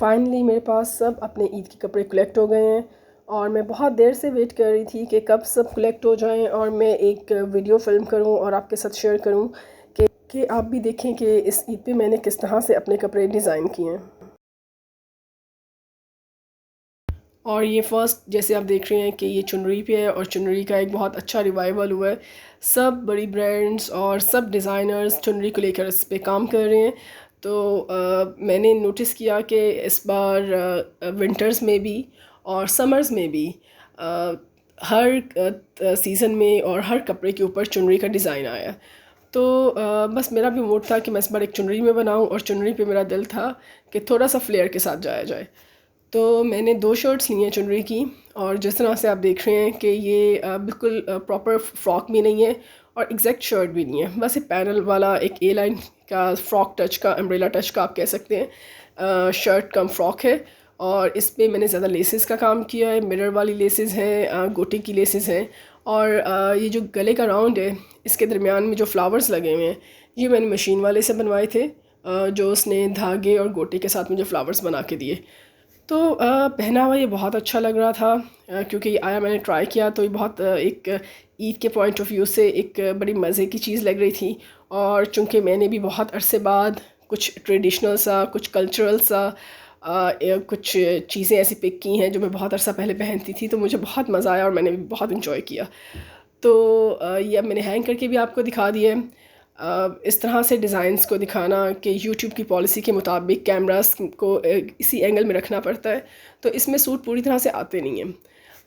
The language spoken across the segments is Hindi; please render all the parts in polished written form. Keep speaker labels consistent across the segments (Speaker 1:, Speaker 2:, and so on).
Speaker 1: फाइनली मेरे पास सब अपने ईद के कपड़े कलेक्ट हो गए हैं और मैं बहुत देर से वेट कर रही थी कि कब सब कलेक्ट हो जाएं और मैं एक वीडियो फ़िल्म करूं और आपके साथ शेयर करूं कि आप भी देखें कि इस ईद पे मैंने किस तरह से अपने कपड़े डिज़ाइन किए हैं। और ये फ़र्स्ट जैसे आप देख रहे हैं कि ये चुनरी पे है और चुनरी का एक बहुत अच्छा रिवाइवल हुआ है। सब बड़ी ब्रांड्स और सब डिज़ाइनर्स चुनरी को लेकर इस पे काम कर रहे हैं। तो मैंने नोटिस किया कि इस बार विंटर्स में भी और समर्स में भी हर सीज़न में और हर कपड़े के ऊपर चुनरी का डिज़ाइन आया। तो बस मेरा भी मूड था कि मैं इस बार एक चुनरी में बनाऊं और चुनरी पे मेरा दिल था कि थोड़ा सा फ्लेयर के साथ जाया जाए। तो मैंने 2 शर्ट्स ली हैं चुनरी की और जिस तरह से आप देख रहे हैं कि ये बिल्कुल प्रॉपर फ्रॉक भी नहीं है और एग्जैक्ट शर्ट भी नहीं है, बस एक पैनल वाला एक ए लाइन का फ्रॉक टच का अम्ब्रेला टच का आप कह सकते हैं। शर्ट कम फ्रॉक है और इस पर मैंने ज़्यादा लेसेस का काम किया है, मिरर वाली लेसेस हैं, गोटे की लेसेस हैं और ये जो गले का राउंड है इसके दरमियान में जो फ्लावर्स लगे हुए हैं ये मैंने मशीन वाले से बनवाए थे, जो उसने धागे और गोटे के साथ मुझे फ्लावर्स बना के दिए। तो पहना हुआ ये बहुत अच्छा लग रहा था, क्योंकि ये आया मैंने ट्राई किया तो ये बहुत एक ईद के पॉइंट ऑफ व्यू से एक बड़ी मज़े की चीज़ लग रही थी। और चूँकि मैंने भी बहुत अरसे बाद कुछ ट्रेडिशनल सा कुछ कल्चरल सा कुछ चीज़ें ऐसी पिक की हैं जो मैं बहुत अरसा पहले पहनती थी, तो मुझे बहुत मज़ा आया और मैंने भी बहुत इन्जॉय किया। तो ये अब मैंने हैंग करके भी आपको दिखा दिया है। इस तरह से डिज़ाइंस को दिखाना कि यूट्यूब की पॉलिसी के मुताबिक कैमरास को इसी एंगल में रखना पड़ता है, तो इसमें सूट पूरी तरह से आते नहीं हैं।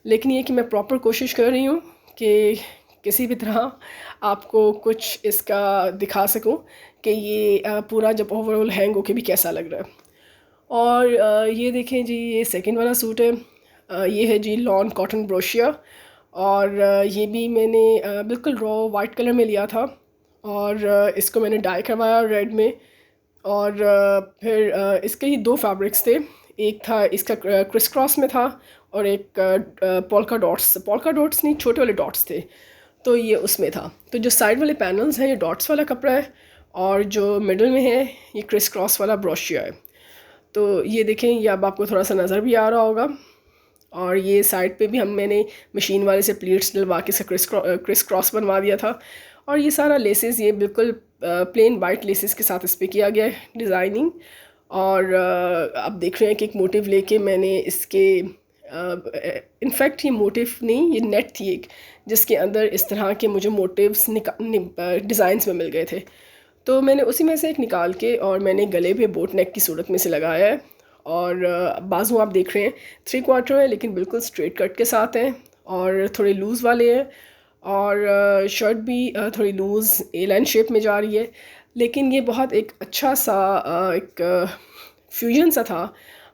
Speaker 1: लेकिन ये कि मैं प्रॉपर कोशिश कर रही हूँ कि किसी भी तरह आपको कुछ इसका दिखा सकूँ कि ये पूरा जब ओवरऑल हैंग होके भी कैसा लग रहा है। और ये देखें जी, ये सेकंड वाला सूट है। ये है जी लॉन कॉटन ब्रोशिया और ये भी मैंने बिल्कुल रॉ वाइट कलर में लिया था और इसको मैंने डाई करवाया रेड में। और फिर इसके ही 2 फैब्रिक्स थे, एक था इसका क्रिस क्रॉस में था और एक पोल्का डॉट्स नहीं, छोटे वाले डॉट्स थे, तो ये उसमें था। तो जो साइड वाले पैनल्स हैं ये डॉट्स वाला कपड़ा है और जो मिडल में है ये क्रिस क्रॉस वाला ब्रोशिया है। तो ये देखें, ये अब आपको थोड़ा सा नज़र भी आ रहा होगा। और ये साइड पे भी मैंने मशीन वाले से प्लीट्स डलवा के इसका क्रिस क्रॉस बनवा दिया था। और ये सारा लेसेस ये बिल्कुल प्लेन वाइट लेसेस के साथ इस पर किया गया है डिज़ाइनिंग। और आप देख रहे हैं कि एक मोटिव लेके मैंने इसके इनफैक्ट ये मोटिव नहीं, ये नेट थी एक जिसके अंदर इस तरह के मुझे मोटिव्स डिज़ाइंस में मिल गए थे, तो मैंने उसी में से एक निकाल के और मैंने गले पे बोट नेक की सूरत में से लगाया है। और बाजू आप देख रहे हैं 3/4 है लेकिन बिल्कुल स्ट्रेट कट के साथ हैं और थोड़े लूज़ वाले हैं। और शर्ट भी थोड़ी लूज़ ए लाइन शेप में जा रही है, लेकिन ये बहुत एक अच्छा सा एक फ्यूजन सा था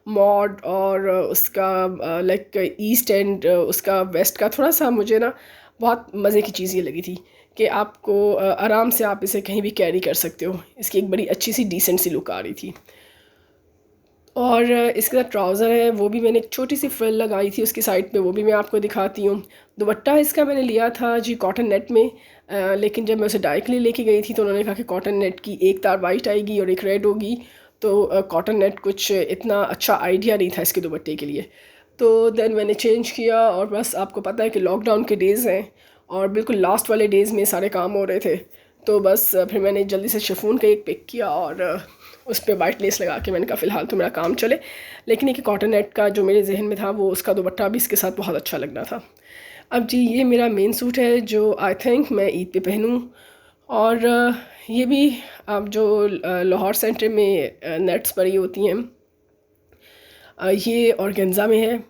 Speaker 1: मॉड और उसका लाइक ईस्ट एंड उसका वेस्ट का। थोड़ा सा मुझे ना बहुत मज़े की चीज़ ये लगी थी कि आपको आराम से आप इसे कहीं भी कैरी कर सकते हो, इसकी एक बड़ी अच्छी सी डिसेंट सी लुक आ रही थी। और इसके साथ ट्राउज़र है, वो भी मैंने एक छोटी सी फ्रिल लगाई थी उसकी साइड पे, वो भी मैं आपको दिखाती हूँ। दुपट्टा इसका मैंने लिया था जी कॉटन नेट में, लेकिन जब मैं उसे डाई के लिए लेके गई थी तो उन्होंने कहा कि कॉटन नेट की एक तार वाइट आएगी और एक रेड होगी, तो कॉटन नेट कुछ इतना अच्छा आइडिया नहीं था इसके दुपट्टे के लिए। तो देन मैंने चेंज किया और बस आपको पता है कि लॉकडाउन के डेज़ हैं और बिल्कुल लास्ट वाले डेज़ में सारे काम हो रहे थे, तो बस फिर मैंने जल्दी से शिफॉन का एक पिक किया और उस पर वाइट लेस लगा के मैंने कहा फ़िलहाल तो मेरा काम चले। लेकिन एक कॉटन नेट का जो मेरे जहन में था वो उसका दुपट्टा भी इसके साथ बहुत अच्छा लग रहा था। अब जी ये मेरा मेन सूट है जो आई थिंक मैं ईद पे पहनूँ। और ये भी अब जो लाहौर सेंटर में नेट्स पड़ी होती हैं, ये ऑर्गेन्जा में है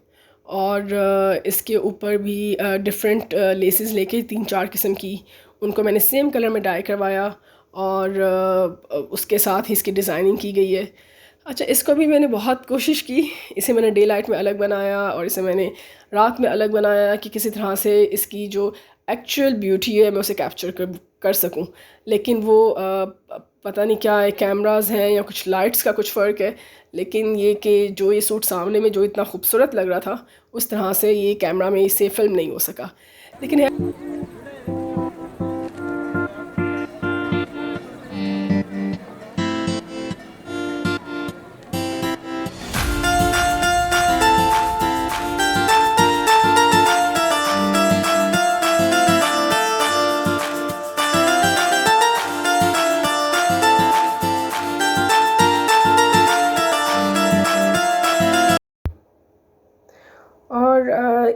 Speaker 1: और इसके ऊपर भी डिफरेंट लेसेस लेके 3-4 किस्म की उनको मैंने सेम कलर में डाई करवाया और उसके साथ ही इसकी डिज़ाइनिंग की गई है। अच्छा, इसको भी मैंने बहुत कोशिश की, इसे मैंने डे लाइट में अलग बनाया और इसे मैंने रात में अलग बनाया कि किसी तरह से इसकी जो एक्चुअल ब्यूटी है मैं उसे कैप्चर कर सकूं। लेकिन वो पता नहीं क्या है, कैमरास हैं या कुछ लाइट्स का कुछ फ़र्क है, लेकिन ये कि जो ये सूट सामने में जो इतना खूबसूरत लग रहा था उस तरह से ये कैमरा में इससे फिल्म नहीं हो सका। लेकिन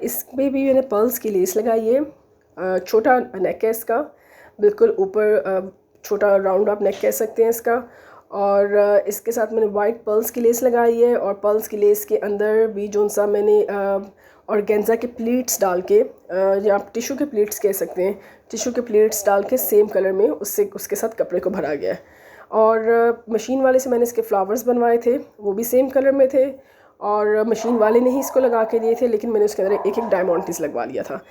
Speaker 1: इस पे भी मैंने पर्ल्स की लेस लगाई है। छोटा नेक है इसका, बिल्कुल ऊपर छोटा राउंड आप नेक कह सकते हैं इसका। और इसके साथ मैंने वाइट पर्ल्स की लेस लगाई है, और पर्ल्स की लेस के अंदर भी जो सा मैंने ऑर्गेन्जा के प्लीट्स डाल के, या आप टिशू के प्लीट्स कह सकते हैं, टिशू के प्लीट्स डाल के सेम कलर में उसके साथ कपड़े को भरा गया है। और मशीन वाले से मैंने इसके फ्लावर्स बनवाए थे, वो भी सेम कलर में थे, और मशीन वाले ने ही इसको लगा के दिए थे, लेकिन मैंने उसके अंदर एक एक डायमंड पीस लगवा लिया था।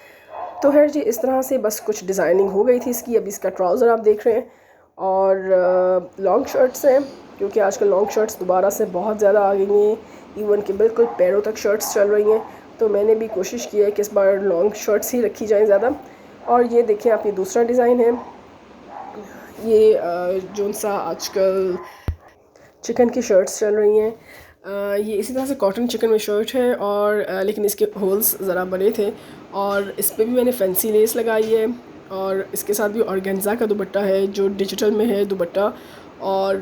Speaker 1: तो खैर जी, इस तरह से बस कुछ डिज़ाइनिंग हो गई थी इसकी। अभी इसका ट्राउज़र आप देख रहे हैं, और लॉन्ग शर्ट्स हैं, क्योंकि आजकल लॉन्ग शर्ट्स दोबारा से बहुत ज़्यादा आ गई हैं, इवन कि बिल्कुल पैरों तक शर्ट्स चल रही हैं। तो मैंने भी कोशिश की है कि इस बार लॉन्ग शर्ट्स ही रखी जाएँ ज़्यादा। और ये देखें आप, ये दूसरा डिज़ाइन है, ये जो सा आजकल चिकन की शर्ट्स चल रही हैं, ये इसी तरह से कॉटन चिकन में शर्ट है, और लेकिन इसके होल्स ज़रा बड़े थे, और इस पर भी मैंने फैंसी लेस लगाई है। और इसके साथ भी ऑर्गेन्जा का दुपट्टा है जो डिजिटल में है दुपट्टा, और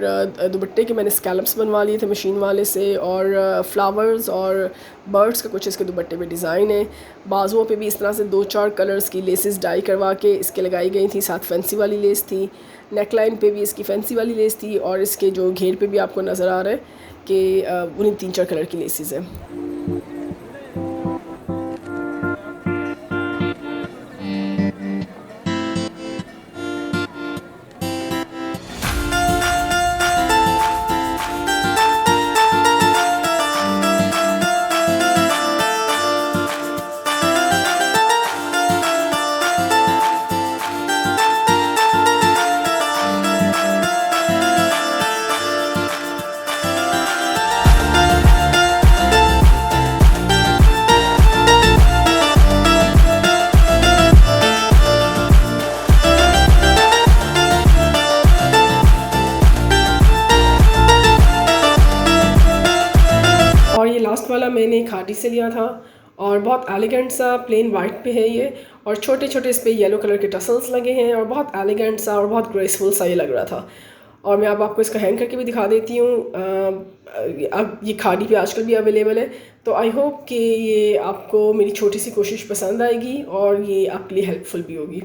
Speaker 1: दुपट्टे के मैंने स्कैलप्स बनवा लिए थे मशीन वाले से, और फ्लावर्स और बर्ड्स का कुछ इसके दुपट्टे पे डिज़ाइन है। बाजुओं पे भी इस तरह से 2-4 कलर्स की लेसेस डाई करवा के इसके लगाई गई थी, साथ फैंसी वाली लेस थी। नेक लाइन पे भी इसकी फैंसी वाली लेस थी, और इसके जो घेर पे भी आपको नज़र आ रहा है कि उन्हीं 3-4 कलर की लेसेस हैं। और ये लास्ट वाला मैंने खादी से लिया था, और बहुत एलिगेंट सा प्लेन वाइट पे है ये, और छोटे छोटे इस पे येलो कलर के टसल्स लगे हैं, और बहुत एलिगेंट सा और बहुत ग्रेसफुल सा ये लग रहा था। और मैं अब आपको इसका हैंग करके भी दिखा देती हूँ। अब ये खादी पे आजकल भी अवेलेबल है। तो आई होप कि ये आपको मेरी छोटी सी कोशिश पसंद आएगी, और ये आपके लिए हेल्पफुल भी होगी।